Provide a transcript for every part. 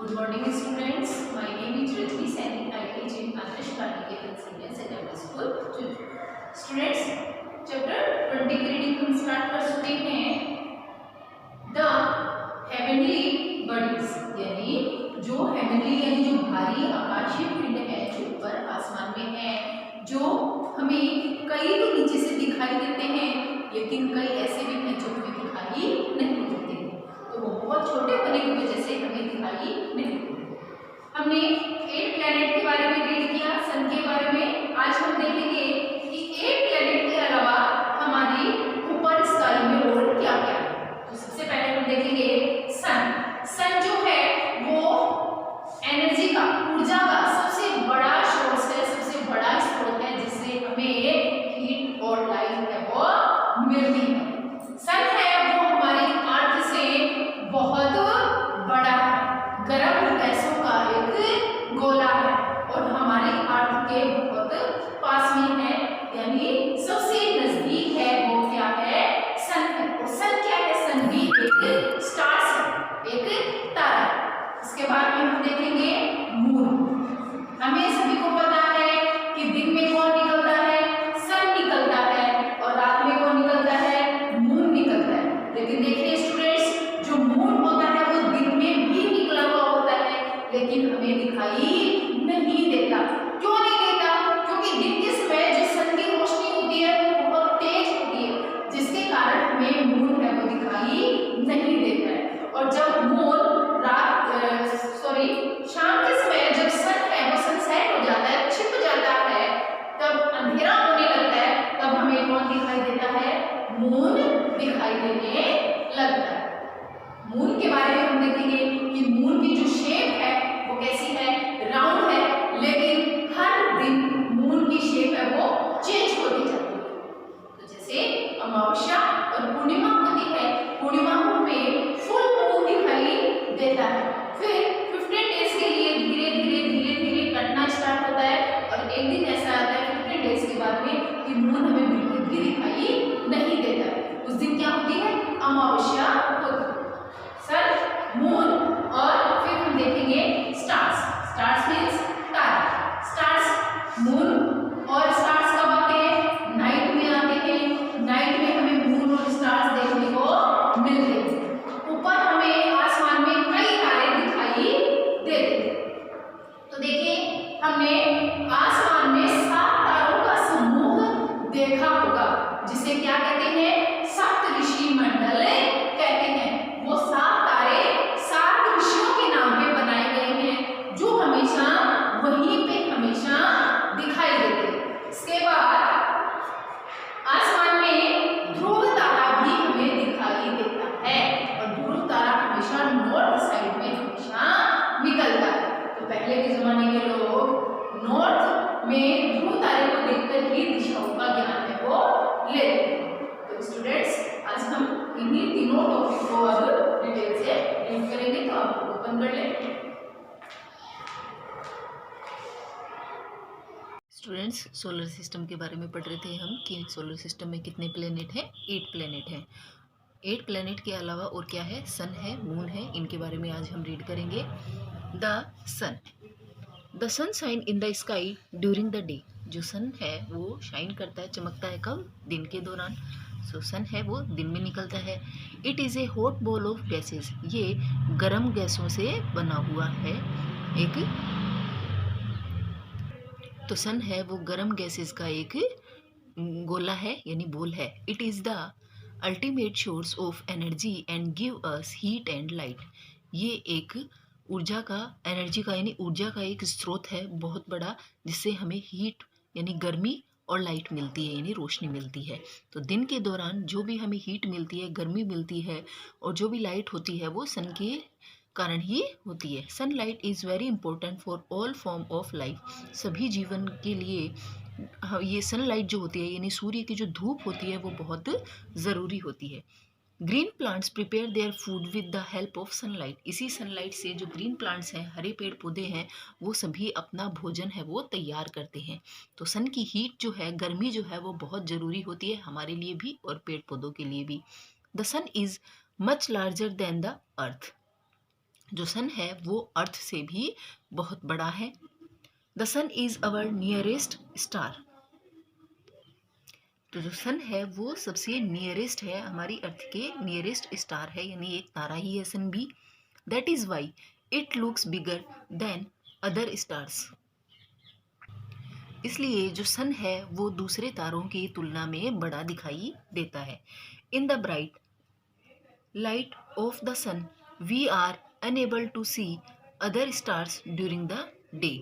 Good morning students. My name is Rajni Saini. I teach in Adarsh Karnikeyan Senior Secondary School. Students, chapter 20 की reading हम start कर चुके हैं. The heavenly bodies यानी जो heavenly यानी जो भारी आकाशीय पिंड है जो ऊपर आसमान में है, जो हमें कई तो नीचे से दिखाई देते हैं लेकिन कई ऐसे भी हैं जो हमें दिखाई नहीं देते हैं. तो वो बहुत छोटे होने की वजह से हमें दिखाई नहीं देते. हमने 8 प्लैनेट के बारे में रीड किया, सन के बारे में. आज हम देखेंगे कि 8 प्लैनेट के अलावा हमारी ऊपर स्काई में और क्या क्या है. तो सबसे पहले हम देखेंगे सन. सन जो है वो एनर्जी का, ऊर्जा का सबसे बड़ा सोर्स है, सबसे बड़ा स्रोत है जिससे हमें हीट और लाइट है वो मिलती है. सन है वो हमारी अर्थ से बहुत बड़ा गर्म गैसों का एक गोला है और हमारे अर्थ के बहुत पास में है, यानी सबसे नजदीक है वो क्या है, सन है. और सन क्या है, सन भी एक स्टार्स है, एक तारा है. इसके बाद में हम देखेंगे मून. हमें सभी को पता है कि दिन में कौन निकलता है, सन निकलता है, और रात में कौन निकलता है, मून निकलता है. लेकिन देखिए स्टूडेंट्स, जो मून होता है वो दिन में भी निकला हुआ होता है लेकिन हमें दिखाई नहीं देता. क्यों नहीं देता? क्योंकि दिन के समय जो सन की रोशनी होती है वो बहुत तेज होती है जिसके कारण हमें मून है वो दिखाई नहीं देता है. और जब मून शाम के समय जब सन है वो सनसेट हो जाता है, छिप जाता है, तब अंधेरा होने लगता है, तब हमें कौन दिखाई देता है, मून दिखाई देने लगता है. मून के बारे में हम देखेंगे कि मून की जो शेप है वो कैसी है, राउंड है, लेकिन हर दिन मून की शेप है वो चेंज होती जाती है. तो जैसे अमावस्या और पूर्णिमा होती है, पूर्णिमा में फुल मून दिखाई देता है, फिर 15 डेज के लिए धीरे धीरे धीरे धीरे कटना स्टार्ट होता है और एक दिन ऐसा आता है 15 डेज के बाद में कि मून हमें बिल्कुल भी दिखाई नहीं देता है. उस दिन क्या होती है, अमावस्या होती है. सन, मून और फिर हम देखेंगे स्टार्स. स्टार्स मीन्स तारे. स्टार्स, मून और स्टार्स कब आते हैं, नाइट में आते हैं. नाइट में हमें मून और स्टार्स देखने को मिलते हैं. ऊपर हमें आसमान में कई तारे दिखाई देते हैं. तो देखिए हमने आसमान में 7 तारों का समूह देखा होगा जिसे क्या कहते हैं, सप्तऋषि मंडल कहते हैं. वो 7 तारे 7 ऋषियों के नाम पे बनाए गए हैं जो हमेशा वहीं पे हमेशा दिखाई देते हैं. इसके बाद आसमान में ध्रुव तारा भी हमें दिखाई देता है और ध्रुव तारा हमेशा नॉर्थ साइड में हमेशा निकलता है. तो पहले के जमाने के लोग नॉर्थ में ध्रुव तारे को देखकर ही दिशाओं का ज्ञान है वो लेते हैं. तो स्टूडेंट्स, आज हम इन्हीं तीनों टॉपिक को अब डिटेल से रीड करेंगे. तो आप ओपन कर लें. स्टूडेंट्स, सोलर सिस्टम के बारे में पढ़ रहे थे हम कि सोलर सिस्टम में कितने प्लेनेट हैं. 8 प्लेनेट हैं. 8 प्लेनेट के अलावा और क्या है, सन है, मून है. इनके बारे में आज हम रीड करेंगे. The sun shine in the sky during the day. जो सन है वो शाइन करता है, चमकता है कब, दिन के दौरान. सो सन है वो दिन में निकलता है. It is A hot ball of gases. ये गर्म गैसों से बना हुआ है एक. तो सन है वो गर्म गैसेस का एक गोला है यानी बोल है. It is the ultimate source of energy and give us heat and light. ये एक ऊर्जा का, एनर्जी का यानी ऊर्जा का एक स्रोत है बहुत बड़ा जिससे हमें हीट यानी गर्मी और लाइट मिलती है यानी रोशनी मिलती है. तो दिन के दौरान जो भी हमें हीट मिलती है, गर्मी मिलती है और जो भी लाइट होती है वो सन के कारण ही होती है. Sunlight is very important for all form of life. सभी जीवन के लिए ये सनलाइट जो होती है यानी सूर्य की जो धूप होती है वो बहुत ज़रूरी होती है. Green plants prepare their food with the help of sunlight. इसी सनलाइट से जो ग्रीन प्लांट्स हैं, हरे पेड़ पौधे हैं, वो सभी अपना भोजन है वो तैयार करते हैं. तो सन की हीट जो है, गर्मी जो है वो बहुत ज़रूरी होती है हमारे लिए भी और पेड़ पौधों के लिए भी. The sun is much larger than the earth. जो सन है वो अर्थ से भी बहुत बड़ा है। The sun is our nearest star. तो जो सन है वो सबसे नियरेस्ट है, हमारी अर्थ के नियरेस्ट स्टार है, यानी एक तारा ही है सन भी। That is why it looks bigger than other stars. इसलिए जो सन है वो दूसरे तारों की तुलना में बड़ा दिखाई देता है। In the bright light of the sun we are unable to see other stars during the day.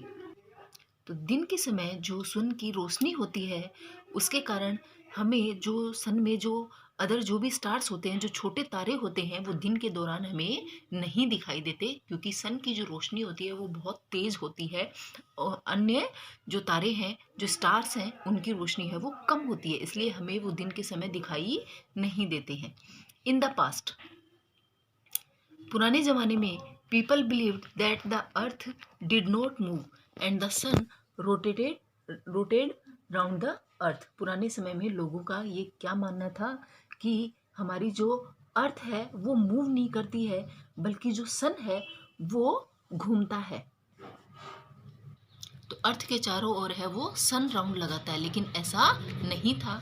तो दिन के समय जो सन की रोशनी होती है उसके कारण हमें जो सन में जो अदर जो भी स्टार्स होते हैं, जो छोटे तारे होते हैं, वो दिन के दौरान हमें नहीं दिखाई देते, क्योंकि सन की जो रोशनी होती है वो बहुत तेज होती है और अन्य जो तारे हैं, जो स्टार्स हैं, उनकी रोशनी है वो कम होती है, इसलिए हमें वो दिन के समय दिखाई नहीं देते हैं। इन द पास्ट, पुराने जमाने में people believed that the earth did not move and the sun rotated round the earth. पुराने समय में लोगों का ये क्या मानना था कि हमारी जो अर्थ है वो मूव नहीं करती है, बल्कि जो सन है वो घूमता है। तो अर्थ के चारों ओर है वो सन राउंड लगाता है, लेकिन ऐसा नहीं था।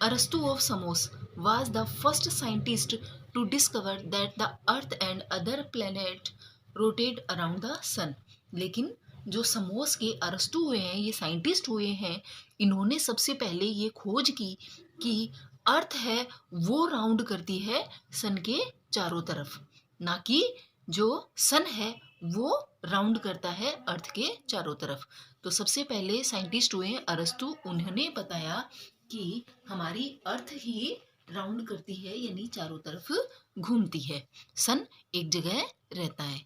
अरस्तु of samosa was the first scientist to discover that the earth and other planet rotate around the sun। लेकिन जो समोस के अरस्तु हुए हैं, ये साइंटिस्ट हुए हैं, इन्होंने सबसे पहले ये खोज की कि अर्थ है वो राउंड करती है सन के चारों तरफ, ना कि जो सन है वो राउंड करता है अर्थ के चारों तरफ। तो सबसे पहले साइंटिस्ट हुए हैं अरस्तु, उन्होंने बताया कि हमारी अर्थ ही राउंड करती है, यानी चारों तरफ घूमती है, सन एक जगह रहता है।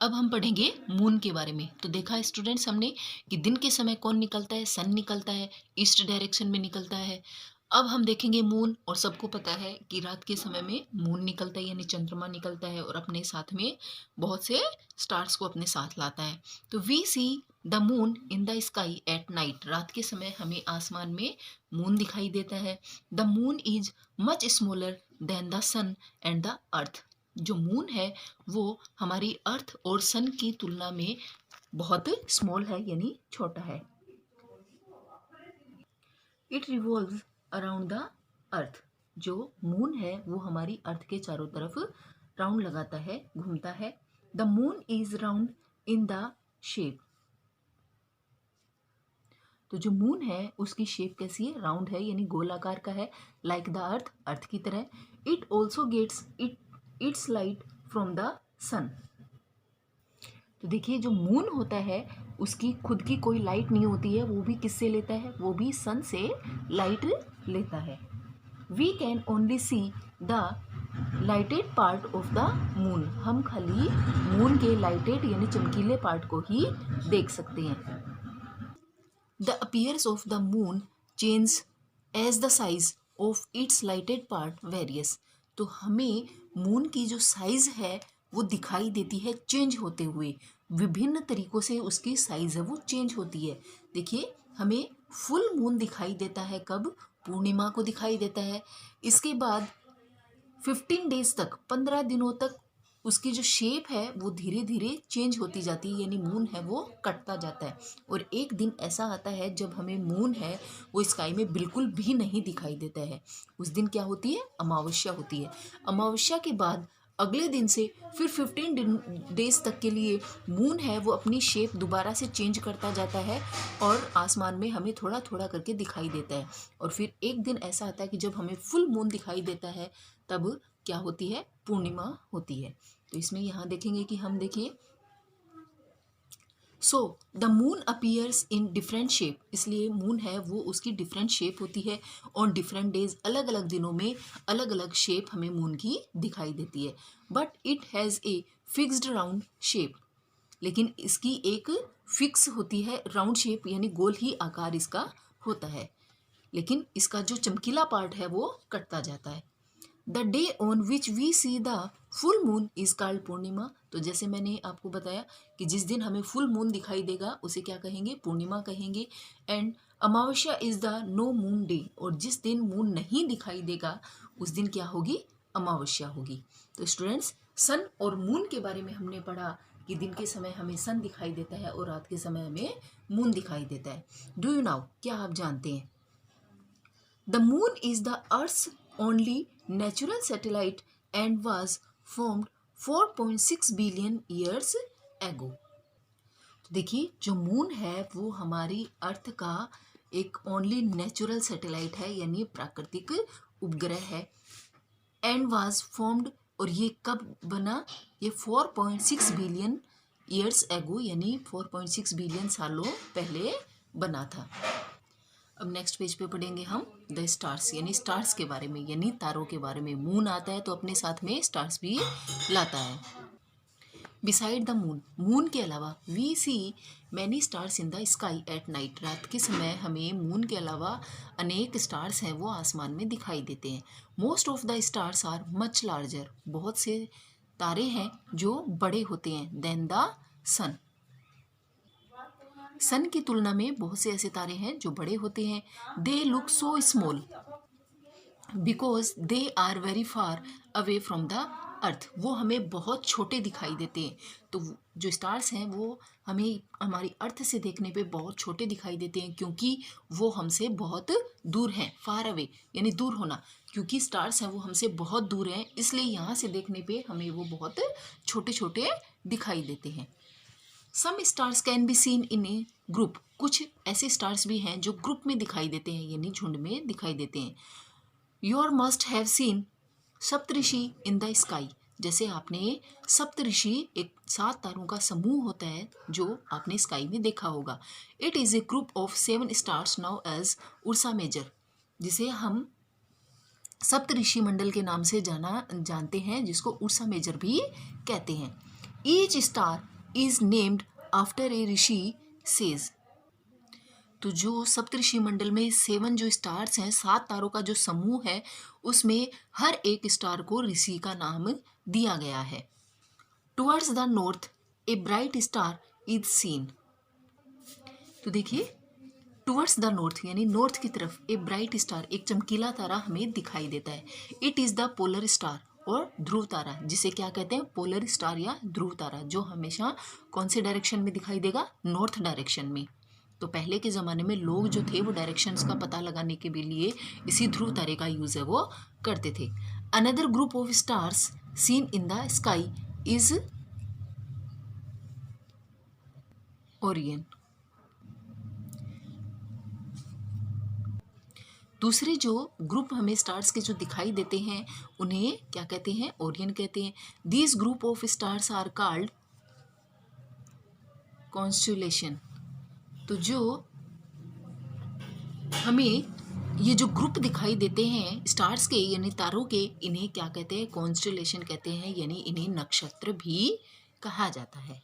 अब हम पढ़ेंगे मून के बारे में। तो देखा स्टूडेंट्स हमने कि दिन के समय कौन निकलता है, सन निकलता है, ईस्ट डायरेक्शन में निकलता है। अब हम देखेंगे मून, और सबको पता है कि रात के समय में मून निकलता है, यानी चंद्रमा निकलता है और अपने साथ में बहुत से स्टार्स को अपने साथ लाता है। तो we see the moon in the sky at night. रात के समय हमें आसमान में मून दिखाई देता है। The moon is much smaller than the sun and the earth. जो मून है वो हमारी अर्थ और सन की तुलना में बहुत स्मॉल है, यानी छोटा है। It revolves around the earth. जो मून है वो हमारी अर्थ के चारों तरफ राउंड लगाता है, घूमता है। The moon is round in the shape. तो जो मून है उसकी शेप कैसी है, राउंड है, यानी गोलाकार का है, लाइक द अर्थ, अर्थ की तरह। It also gets its light from the sun. तो देखिए जो मून होता है उसकी खुद की कोई लाइट नहीं होती है, वो भी किससे लेता है, वो भी सन से लाइट लेता है। We can only see the lighted part of the moon. हम खाली मून के लाइटेड यानी चमकीले पार्ट को ही देख सकते हैं। The appears of the moon change as the size of its lighted part various. तो हमें मून की जो साइज है वो दिखाई देती है चेंज होते हुए, विभिन्न तरीकों से उसकी साइज है वो चेंज होती है। देखिए हमें फुल मून दिखाई देता है कब, पूर्णिमा को दिखाई देता है। इसके बाद 15 डेज तक, 15 दिनों तक उसकी जो शेप है वो धीरे धीरे चेंज होती जाती है, यानी मून है वो कटता जाता है। और एक दिन ऐसा आता है जब हमें मून है वो स्काई में बिल्कुल भी नहीं दिखाई देता है। उस दिन क्या होती है, अमावस्या होती है। अमावस्या के बाद अगले दिन से फिर 15 डेज तक के लिए मून है वो अपनी शेप दोबारा से चेंज करता जाता है और आसमान में हमें थोड़ा थोड़ा करके दिखाई देता है। और फिर एक दिन ऐसा आता है कि जब हमें फुल मून दिखाई देता है तब क्या होती है, पूर्णिमा होती है। तो इसमें यहाँ देखेंगे कि हम देखिए, so the moon appears in different shape. इसलिए मून है वो उसकी डिफरेंट शेप होती है ऑन डिफरेंट डेज, अलग अलग दिनों में अलग अलग शेप हमें मून की दिखाई देती है। But it has a fixed round shape. लेकिन इसकी एक फिक्स होती है राउंड शेप, यानी गोल ही आकार इसका होता है, लेकिन इसका जो चमकीला पार्ट है वो कटता जाता है। The day on which we see the full moon is called Purnima. तो जैसे मैंने आपको बताया कि जिस दिन हमें फुल मून दिखाई देगा उसे क्या कहेंगे, पूर्णिमा कहेंगे। And amavasya is the no moon day. और जिस दिन मून नहीं दिखाई देगा उस दिन क्या होगी, अमावस्या होगी। तो स्टूडेंट्स, सन और मून के बारे में हमने पढ़ा कि दिन के समय हमें सन दिखाई देता है और रात के समय हमें मून दिखाई देता है। डू यू नाउ, क्या आप जानते हैं? The moon is the earth's only natural satellite and was formed 4.6 billion years ago. देखिए, जो मून है वो हमारी अर्थ का एक ओनली नेचुरल सैटेलाइट है, यानी प्राकृतिक उपग्रह है। एंड वाज फॉर्म्ड, और ये कब बना? ये 4.6 बिलियन ईयर्स एगो, यानी 4.6 बिलियन सालों पहले बना था। अब नेक्स्ट पेज पे पढ़ेंगे हम द स्टार्स, यानी स्टार्स के बारे में, यानी तारों के बारे में। मून आता है तो अपने साथ में स्टार्स भी लाता है। बिसाइड द मून, मून के अलावा we see many stars in the sky at night, रात के समय हमें मून के अलावा अनेक स्टार्स हैं वो आसमान में दिखाई देते हैं। Most of the stars are much larger, बहुत से तारे हैं जो बड़े होते हैं देन द सन, सन की तुलना में बहुत से ऐसे तारे हैं जो बड़े होते हैं। They look so small because they are very far away from the earth, वो हमें बहुत छोटे दिखाई देते हैं। तो जो स्टार्स हैं वो हमें हमारी अर्थ से देखने पे बहुत छोटे दिखाई देते हैं, क्योंकि वो हमसे बहुत दूर हैं। फार अवे यानी दूर होना, क्योंकि स्टार्स हैं वो हमसे बहुत दूर हैं, इसलिए यहाँ से देखने पे हमें वो बहुत छोटे छोटे दिखाई देते हैं। Some stars can be seen in a group, कुछ ऐसे स्टार्स भी हैं जो ग्रुप में दिखाई देते हैं, यानी झुंड में दिखाई देते हैं। Your must have seen Saptarishi in the sky, जैसे आपने सप्तऋषि एक 7 तारों का समूह होता है जो आपने स्काई में देखा होगा। It is a group of 7 stars known as Ursa Major, जिसे हम सप्तऋषि मंडल के नाम से जानते हैं, जिसको उर्सा मेजर भी कहते हैं। Each star is named after a Rishi says, तो जो सप्तऋषि मंडल में 7 जो स्टार्स हैं, 7 तारों का जो समूह है, उसमें हर एक स्टार को ऋषि का नाम दिया गया है। Towards the north a bright star is seen, तो देखिए टुवर्ड्स द नॉर्थ यानी नॉर्थ की तरफ ए ब्राइट स्टार, एक चमकीला तारा हमें दिखाई देता है। It is the polar star, और ध्रुव तारा, जिसे क्या कहते हैं? पोलर स्टार या ध्रुव तारा, जो हमेशा कौन से डायरेक्शन में दिखाई देगा? नॉर्थ डायरेक्शन में। तो पहले के ज़माने में लोग जो थे वो डायरेक्शंस का पता लगाने के लिए इसी ध्रुव तारे का यूज़ है वो करते थे। Another group of stars seen in the sky is Orion, दूसरे जो ग्रुप हमें स्टार्स के जो दिखाई देते हैं उन्हें क्या कहते हैं? ओरियन कहते हैं। These group of stars are called constellation, तो जो हमें ये जो ग्रुप दिखाई देते हैं स्टार्स के यानी तारों के, इन्हें क्या कहते हैं? कॉन्स्टेलेशन कहते हैं, यानी इन्हें नक्षत्र भी कहा जाता है।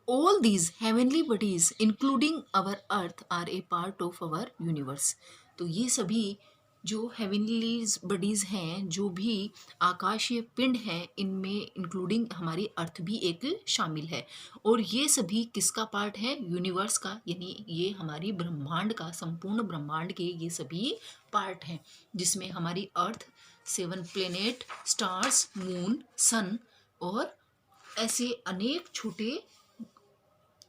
All these heavenly bodies including our earth are a part of our universe, तो ये सभी जो हेवनली बडीज़ हैं, जो भी आकाशीय पिंड हैं, इनमें इंक्लूडिंग हमारी अर्थ भी एक शामिल है। और ये सभी किसका पार्ट है? यूनिवर्स का, यानी ये हमारी ब्रह्मांड का, संपूर्ण ब्रह्मांड के ये सभी पार्ट हैं, जिसमें हमारी अर्थ, 7 प्लेनेट, स्टार्स, मून, सन और ऐसे अनेक छोटे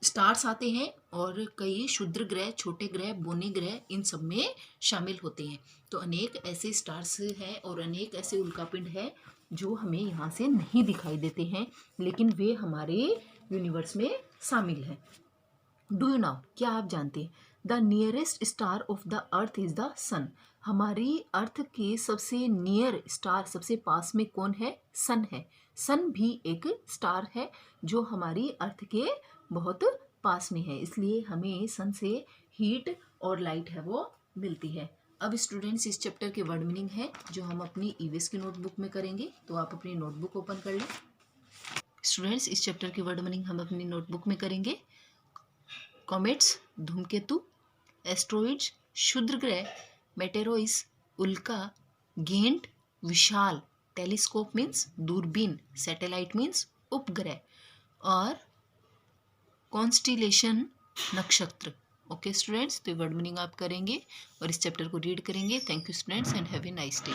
स्टार्स आते हैं, और कई क्षुद्र ग्रह, छोटे ग्रह, बोने ग्रह इन सब में शामिल होते हैं। तो अनेक ऐसे स्टार्स हैं और अनेक ऐसे उल्कापिंड हैं जो हमें यहाँ से नहीं दिखाई देते हैं, लेकिन वे हमारे यूनिवर्स में शामिल हैं। डू यू नाउ, क्या आप जानते हैं? The nearest star of the earth is the sun, हमारी अर्थ के सबसे नियर स्टार, सबसे पास में कौन है? सन है। सन भी एक स्टार है जो हमारी अर्थ के बहुत पास में है, इसलिए हमें सन से हीट और लाइट है वो मिलती है। अब स्टूडेंट्स, इस चैप्टर के वर्ड मीनिंग है जो हम अपनी ईवीएस की नोटबुक में करेंगे, तो आप अपनी नोटबुक ओपन कर लें। स्टूडेंट्स, इस चैप्टर के वर्ड मीनिंग हम अपनी नोटबुक में करेंगे। कॉमेट्स धूमकेतु, एस्ट्रॉइड्स क्षुद्र ग्रह, मेटेरॉइड्स उल्का, गेंट विशाल, टेलीस्कोप मीन्स दूरबीन, सैटेलाइट मीन्स उपग्रह, और कॉन्स्टिलेशन नक्षत्र। ओके स्टूडेंट्स, तो वर्ड मीनिंग आप करेंगे और इस चैप्टर को रीड करेंगे। Thank you students and have a nice day.